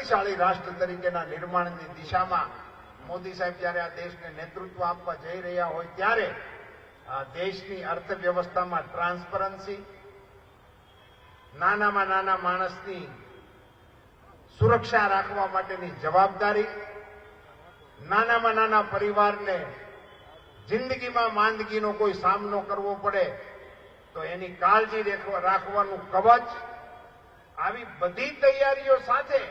શક્તિશાળી રાષ્ટ્ર તરીકેના નિર્માણની દિશામાં મોદી સાહેબ જ્યારે આ દેશને નેતૃત્વ આપવા જઈ રહ્યા હોય ત્યારે આ દેશની અર્થવ્યવસ્થામાં ટ્રાન્સપરન્સી, નાનામાં નાના માણસની સુરક્ષા રાખવા માટેની જવાબદારી, નાનામાં નાના પરિવારને જિંદગીમાં માંદગીનો કોઈ સામનો કરવો પડે તો એની કાળજી રાખવાનું કવચ, આવી બધી તૈયારીઓ સાથે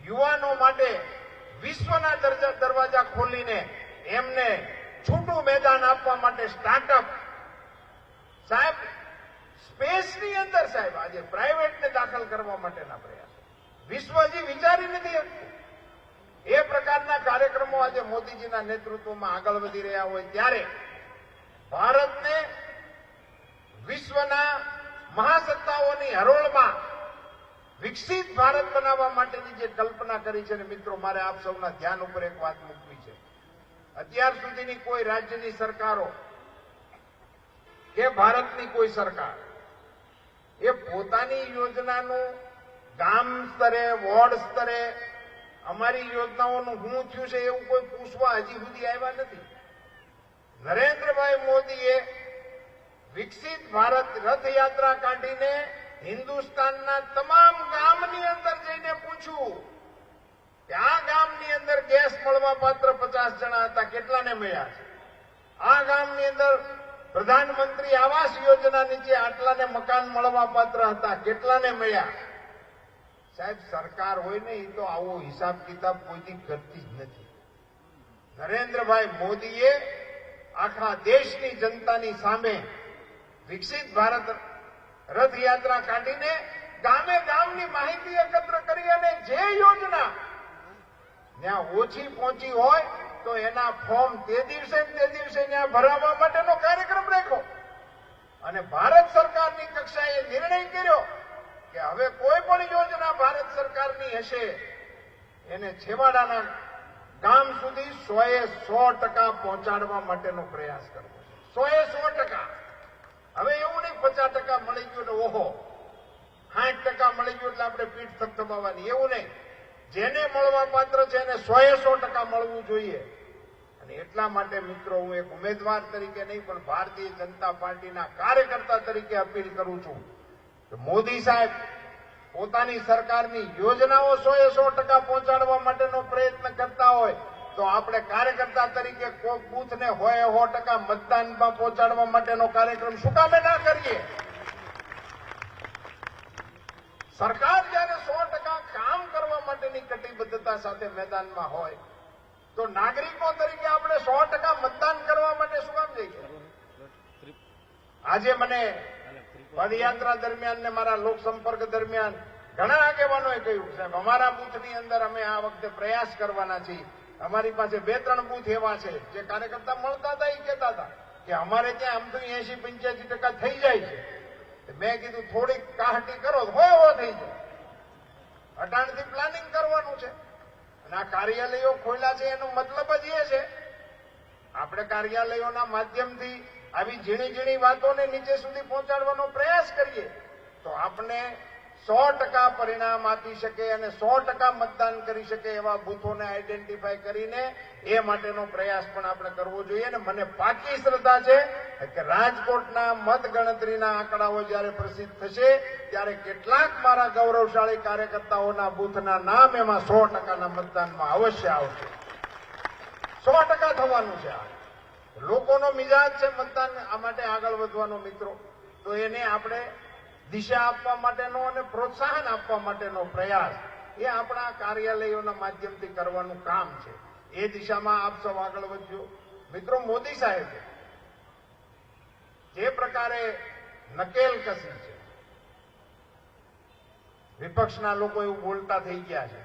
યુવાનો માટે વિશ્વના દરવાજા ખોલીને એમને છૂટું મેદાન આપવા માટે સ્ટાર્ટઅપ સાહેબ, સ્પેસની અંદર સાહેબ આજે પ્રાઇવેટને દાખલ કરવા માટેના પ્રયાસો વિશ્વ હજી વિચારી નથી શકતું. એ પ્રકારના કાર્યક્રમો આજે મોદીજીના નેતૃત્વમાં આગળ વધી રહ્યા હોય ત્યારે ભારતને વિશ્વના મહાસત્તાઓની હરોળમાં વિકસિત ભારત બનાવવા માટેની જે કલ્પના કરી છે ને મિત્રો, મારે આપ સૌના ધ્યાન ઉપર એક વાત મૂકવી છે. અત્યાર સુધીની કોઈ રાજ્યની સરકારો કે ભારતની કોઈ સરકાર એ પોતાની યોજનાનું ગામ સ્તરે, વોર્ડ સ્તરે અમારી યોજનાઓનું શું થયું છે એવું કોઈ પૂછવા હજી સુધી આવ્યા નથી. નરેન્દ્રભાઈ મોદીએ વિકસિત ભારત રથયાત્રા કાઢીને હિન્દુસ્તાનના તમામ ગામની અંદર જઈને પૂછ્યું કે આ ગામની અંદર ગેસ મળવા પાત્ર 50 જણા હતા, કેટલાને મળ્યા છે? આ ગામની અંદર પ્રધાનમંત્રી આવાસ યોજના નીચે આટલાને મકાન મળવા પાત્ર હતા, કેટલાને મળ્યા? સાહેબ, સરકાર હોય ને એ તો આવો હિસાબ કિતાબ કોઈથી કરતી જ નથી. નરેન્દ્રભાઈ મોદીએ આખા દેશની જનતાની સામે વિકસિત ભારત રથયાત્રા કાઢીને ગામે ગામની માહિતી એકત્ર કરી અને જે યોજના ત્યાં ઓછી પહોંચી હોય તો એના ફોર્મ તે દિવસે ત્યાં ભરાવવા માટેનો કાર્યક્રમ રાખ્યો. અને ભારત સરકારની કક્ષાએ નિર્ણય કર્યો કે હવે કોઈ પણ યોજના ભારત સરકારની હશે એને છેવાડાના ગામ સુધી 100% પહોંચાડવા માટેનો પ્રયાસ કરવો. 100%. હવે એવું નહીં 50% મળી ગયું એટલે ઓહો, 60% મળી ગયું એટલે આપણે પીઠ થપથપાવવાની, એવું નહીં. જેને મળવા પાત્ર છે એને 100% મળવું જોઈએ. અને એટલા માટે મિત્રો હું એક ઉમેદવાર તરીકે નહીં પણ ભારતીય જનતા પાર્ટીના કાર્યકર્તા તરીકે અપીલ કરું છું કે મોદી સાહેબ પોતાની સરકારની યોજનાઓ 100% પહોંચાડવા માટેનો પ્રયત્ન કરતા હોય તો આપણે કાર્યકર્તા તરીકે કોઈ બૂથને 100% મતદાનમાં પહોંચાડવા માટેનો કાર્યક્રમ શું કામે ના કરીએ? સરકાર જયારે 100% કામ કરવા માટેની કટિબદ્ધતા સાથે મેદાનમાં હોય તો નાગરિકો તરીકે આપણે 100% મતદાન કરવા માટે શું કામ જઈએ? આજે મને પદયાત્રા દરમિયાન ને મારા લોકસંપર્ક દરમિયાન ઘણા આગેવાનોએ કહ્યું, સાહેબ અમારા બૂથની અંદર અમે આ વખતે પ્રયાસ કરવાના છીએ. અમારી પાસે 2-3 બૂથ એવા છે જે કાર્યકર્તા મળતા હતા એ કહેતા હતા કે અમારે ત્યાં આમ તો 80-85% થઈ જાય છે. મેં કીધું થોડીક કાહટી કરો તો હો થઈ જાય. અટાણથી પ્લાનિંગ કરવાનું છે. અને આ કાર્યાલયો ખોલ્યા છે એનો મતલબ જ એ છે આપણે કાર્યાલયોના માધ્યમથી આવી ઝીણી ઝીણી વાતોને નીચે સુધી પહોંચાડવાનો પ્રયાસ કરીએ તો આપણે 100% પરિણામ આપી શકે અને 100% મતદાન કરી શકે એવા બૂથોને આઈડેન્ટિફાય કરીને એ માટેનો પ્રયાસ પણ આપણે કરવો જોઈએ. અને મને પાકી શ્રદ્ધા છે કે રાજકોટના મતગણતરીના આંકડાઓ જયારે પ્રસિદ્ધ થશે ત્યારે કેટલાક મારા ગૌરવશાળી કાર્યકર્તાઓના બૂથના નામ એમાં 100%ના મતદાનમાં અવશ્ય આવશે. 100% થવાનું છે. લોકોનો મિજાજ છે મતદાન આ માટે આગળ વધવાનો મિત્રો, તો એને આપણે દિશા આપવા માટેનો અને પ્રોત્સાહન આપવા માટેનો પ્રયાસ એ આપણા કાર્યાલયોના માધ્યમથી કરવાનું કામ છે. એ દિશામાં આપ સૌ આગળ વધજો. મિત્રો, મોદી સાહેબે જે પ્રકારે નકેલ કસી છે, વિપક્ષના લોકો એવું બોલતા થઈ ગયા છે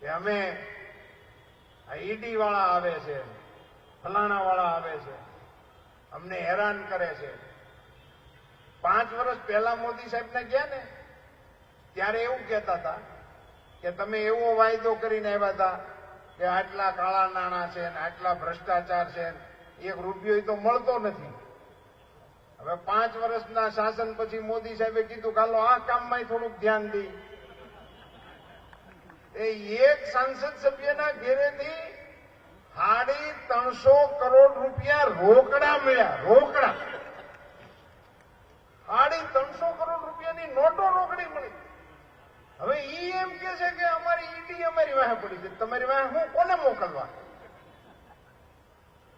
કે અમે આ ઈડી વાળા આવે છે, ફલાણા વાળા આવે છે, અમને હેરાન કરે છે. 5 વર્ષ પહેલા મોદી સાહેબને ગયા ને ત્યારે એવું કહેતા હતા કે તમે એવો વાયદો કરીને આવ્યા હતા કે આટલા કાળા નાણાં છે ને આટલા ભ્રષ્ટાચાર છે, 1 રૂપિયો તો મળતો નથી. હવે 5 વર્ષના શાસન પછી મોદી સાહેબે કીધું કે હાલો આ કામમાં થોડુંક ધ્યાન દઈ. કે એક સંસદ સભ્યના ઘેરેથી 350 કરોડ રૂપિયા રોકડા મળ્યા. રોકડા 350 કરોડ રૂપિયાની નોટો રોકડી મળી. હવે ઈ એમ કે છે કે અમારી ઈડી અમારી વાહે પડી છે. તમારી વાહે હું કોને મોકલવા?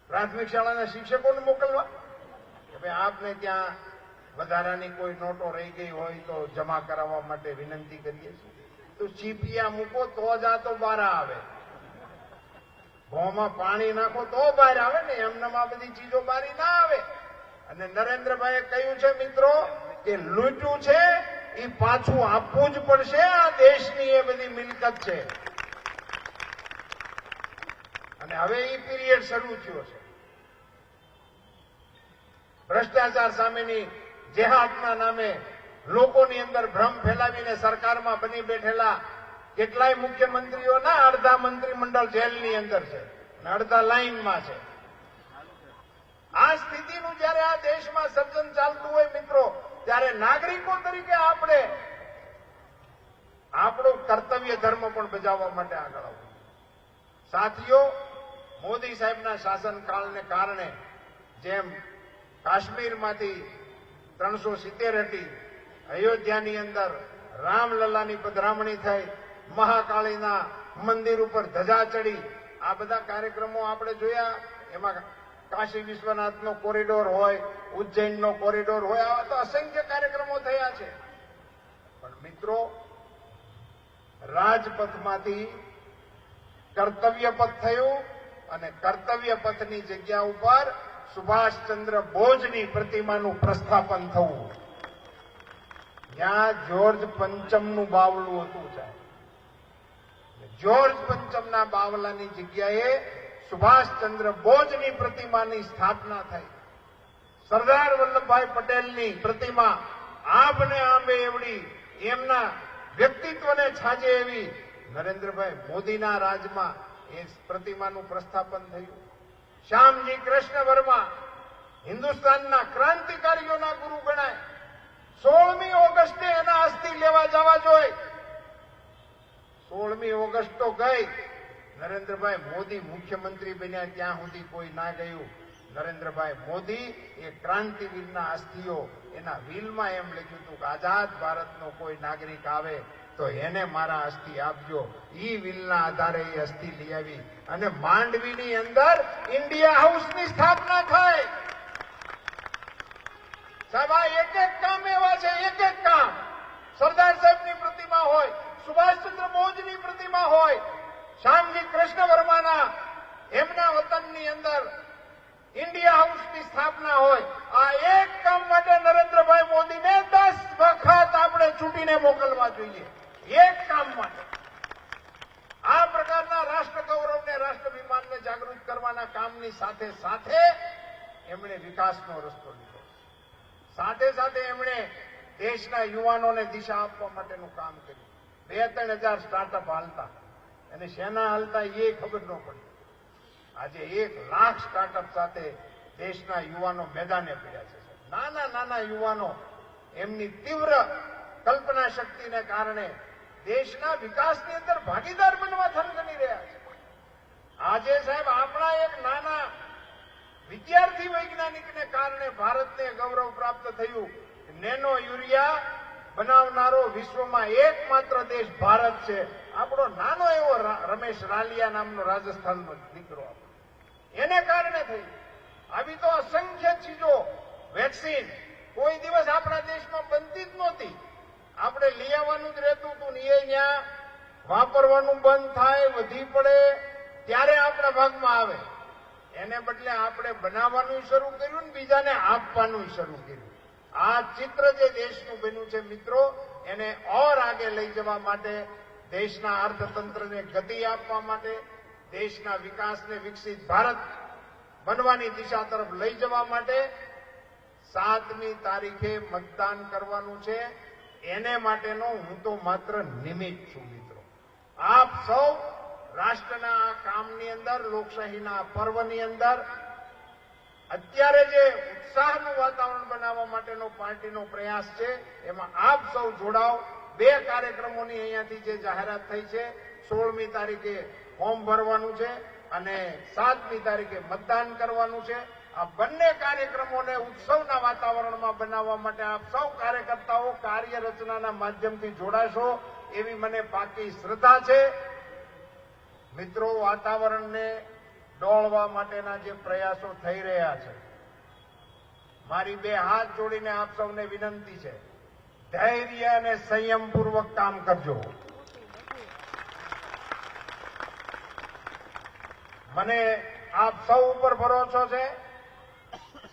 પ્રાથમિક શાળાના શિક્ષકોને મોકલવા કે ભાઈ આપને ત્યાં વધારાની કોઈ નોટો રહી ગઈ હોય તો જમા કરાવવા માટે વિનંતી કરીએ છીએ. તો ચીપિયા મૂકો તો જ આ તો બહાર આવે. ભોમાં પાણી નાખો તો બહાર આવે ને, એમને આ બધી ચીજો બારી ના આવે. અને નરેન્દ્રભાઈએ કહ્યું છે મિત્રો કે લૂંટ્યું છે એ પાછું આપવું જ પડશે. આ દેશની એ બધી મિલકત છે. અને હવે એ પીરિયડ શરૂ થયો છે. ભ્રષ્ટાચાર સામેની જેહાદના નામે લોકોની અંદર ભ્રમ ફેલાવીને સરકારમાં બની બેઠેલા કેટલાય મુખ્યમંત્રીઓના અડધા મંત્રીમંડળ જેલની અંદર છે અને અડધા લાઈનમાં છે. આ સ્થિતિનું જયારે આ દેશમાં સર્જન ચાલતું હોય મિત્રો, ત્યારે નાગરિકો તરીકે આપણે આપણું કર્તવ્ય ધર્મ પણ બજાવવા માટે આગળ આવવું. સાથીઓ, મોદી સાહેબના શાસનકાળને કારણે જેમ કાશ્મીરમાંથી 370 હતી, અયોધ્યાની અંદર રામલલ્લાની પધરામણી થઈ, મહાકાળીના મંદિર ઉપર ધજા ચડી, આ બધા કાર્યક્રમો આપણે જોયા. એમાં કાશી વિશ્વનાથનો કોરિડોર હોય, ઉજ્જૈનનો કોરિડોર હોય, આવા તો અસંખ્ય કાર્યક્રમો થયા છે. પણ મિત્રો, રાજપથમાંથી કર્તવ્યપથ થયું અને કર્તવ્યપથની જગ્યા ઉપર સુભાષચંદ્ર બોઝની પ્રતિમાનું પ્રસ્થાપન થવું. ત્યાં જ્યોર્જ પંચમનું બાવલું હતું. જ્યોર્જ પંચમના બાવલાની જગ્યાએ સુભાષચંદ્ર બોઝની પ્રતિમાની સ્થાપના થઈ. સરદાર વલ્લભભાઈ પટેલની પ્રતિમા આંબને આંબે એવડી, એમના વ્યક્તિત્વને છાજે એવી નરેન્દ્રભાઈ મોદીના રાજમાં એ પ્રતિમાનું પ્રસ્થાપન થયું. શ્યામજી કૃષ્ણ વર્મા હિન્દુસ્તાનના ક્રાંતિકારીઓના ગુરુ ગણાય. 16મી ઓગસ્ટે એના અસ્થિ લેવા જવા જોઈએ. 16મી ઓગસ્ટ તો ગઈ, નરેન્દ્રભાઈ મોદી મુખ્યમંત્રી બન્યા ત્યાં સુધી કોઈ ના ગયું. નરેન્દ્રભાઈ મોદી એ ક્રાંતિવીરના અસ્થિઓ એના વિલમાં એમ લખ્યું હતું કે આઝાદ ભારતનો કોઈ નાગરિક આવે તો એને મારા અસ્થિ આપજો. ઈ વિલના આધારે એ અસ્થિ લઈ આવી અને માંડવીની અંદર ઇન્ડિયા હાઉસની સ્થાપના થઈ. સાહેબ, આ એક એક કામ એવા છે, એક એક કામ. સરદાર સાહેબની પ્રતિમા હોય, સુભાષચંદ્ર બોઝની પ્રતિમા હોય, શ્યામજી કૃષ્ણ વર્માના એમના વતનની અંદર ઇન્ડિયા હાઉસની સ્થાપના હોય. આ એક કામ માટે નરેન્દ્રભાઈ મોદીને 10 વખત આપણે ચૂંટીને મોકલવા જોઈએ. એક કામ માટે. આ પ્રકારના રાષ્ટ્ર ગૌરવને, રાષ્ટ્રાભિમાનને જાગૃત કરવાના કામની સાથે સાથે એમણે વિકાસનો રસ્તો લીધો. સાથે સાથે એમણે દેશના યુવાનોને દિશા આપવા માટેનું કામ કર્યું. 2-3 હજાર સ્ટાર્ટઅપ હાલતા અને શેના હાલતા એ ખબર ન પડી. આજે 1 લાખ સ્ટાર્ટઅપ સાથે દેશના યુવાનો મેદાને પડ્યા છે. નાના નાના યુવાનો એમની તીવ્ર કલ્પના શક્તિને કારણે દેશના વિકાસની અંદર ભાગીદાર બનવા થનગની રહ્યા છે. આજે સાહેબ, આપણા એક નાના વિદ્યાર્થી વૈજ્ઞાનિકને કારણે ભારતને ગૌરવ પ્રાપ્ત થયું. નેનો યુરિયા બનાવનારો વિશ્વમાં એકમાત્ર દેશ ભારત છે. આપણો નાનો એવો રમેશ રાલિયા નામનો રાજસ્થાનનો દીકરો એને કારણે થઈ. આવી તો અસંખ્ય ચીજો. વેક્સિન કોઈ દિવસ આપણા દેશમાં બનતી જ નહોતી. આપણે લઈ આવવાનું જ રહેતું હતું ને એ ત્યાં વાપરવાનું બંધ થાય, વધી પડે ત્યારે આપણા ભાગમાં આવે. એને બદલે આપણે બનાવવાનું શરૂ કર્યું ને બીજાને આપવાનું શરૂ કર્યું. આ ચિત્ર જે દેશનું બન્યું છે મિત્રો, એને ઓર આગે લઈ જવા માટે, દેશના અર્થતંત્રને ગતિ આપવા માટે, દેશના વિકાસને વિકસિત ભારત બનવાની દિશા તરફ લઈ જવા માટે 7મી તારીખે મતદાન કરવાનું છે. એને માટેનો હું તો માત્ર નિમિત્ત છું મિત્રો. આપ સૌ રાષ્ટ્રના આ કામની અંદર, લોકશાહીના પર્વની અંદર અત્યારે જે ઉત્સાહનું વાતાવરણ બનાવવા માટેનો પાર્ટીનો પ્રયાસ છે, એમાં આપ સૌ જોડાઓ. બે કાર્યક્રમોની અહીંયાથી જે જાહેરાત થઈ છે, 16મી તારીખે ફોર્મ ભરવાનું છે અને 7મી તારીખે મતદાન કરવાનું છે. આ બંને કાર્યક્રમોને ઉત્સવના વાતાવરણમાં બનાવવા માટે આપ સૌ કાર્યકર્તાઓ કાર્ય રચનાના માધ્યમથી જોડાશો એવી મને પાકી શ્રદ્ધા છે. મિત્રો, વાતાવરણને ડોળવા માટેના જે પ્રયાસો થઈ રહ્યા છે, મારી બે હાથ જોડીને આપ સૌને વિનંતી છે, ધૈર્ય અને સંયમપૂર્વક કામ કરજો. મને આપ સૌ ઉપર ભરોસો છે,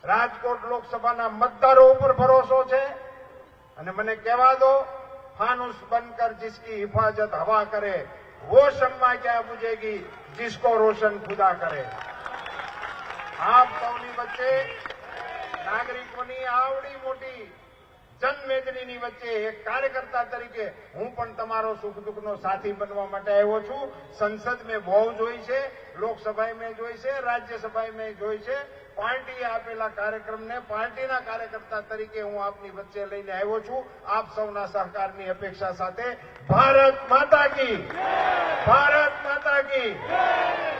રાજકોટ લોકસભાના મતદારો ઉપર ભરોસો છે અને મને કહેવા દો, फानुस बनकर जिसकी हिफाजत हवा करे वो शम्मा क्या बुझेगी जिसको रोशन खुदा करे. આપ સૌની વચ્ચે નાગરિકોની આવડી મોટી જનમેદનીની વચ્ચે એક કાર્યકર્તા તરીકે હું પણ તમારો સુખ દુઃખનો સાથી બનવા માટે આવ્યો છું. સંસદ મેં બહુ જોઈ છે, લોકસભા મેં જોઈ છે, રાજ્યસભા મેં જોઈ છે. પાર્ટીએ આપેલા કાર્યક્રમને પાર્ટીના કાર્યકર્તા તરીકે હું આપની વચ્ચે લઈને આવ્યો છું, આપ સૌના સહકારની અપેક્ષા સાથે. ભારત માતા કી, ભારત માતા કી.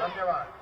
ધન્યવાદ.